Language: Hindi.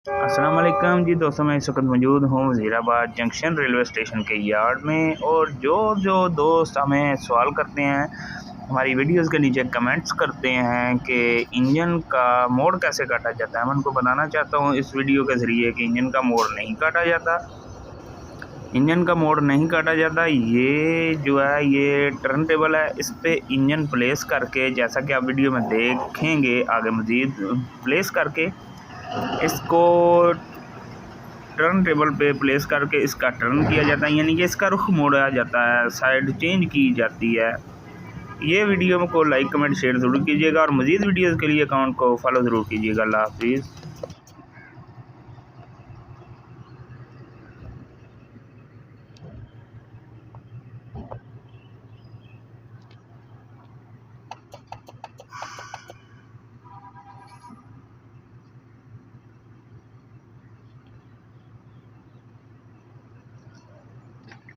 अस्सलाम वालेकुम जी दोस्तों, मैं इस वक्त मौजूद हूँ वज़ीराबाद जंक्शन रेलवे स्टेशन के यार्ड में। और जो दोस्त हमें सवाल करते हैं, हमारी वीडियोस के नीचे कमेंट्स करते हैं कि इंजन का मोड़ कैसे काटा जाता है, मैं उनको बताना चाहता हूँ इस वीडियो के ज़रिए कि इंजन का मोड़ नहीं काटा जाता। इंजन का मोड़ नहीं काटा जाता। ये जो है ये टर्न टेबल है, इस पे इंजन प्लेस करके, जैसा कि आप वीडियो में देखेंगे आगे मज़ीद प्लेस करके, इसको टर्न टेबल पे प्लेस करके इसका टर्न किया जाता है, यानी कि इसका रुख मोड़ा जाता है, साइड चेंज की जाती है। ये वीडियो को लाइक कमेंट शेयर ज़रूर कीजिएगा और मज़ीद वीडियोज़ के लिए अकाउंट को फॉलो ज़रूर कीजिएगा। अल्लाह हाफिज़।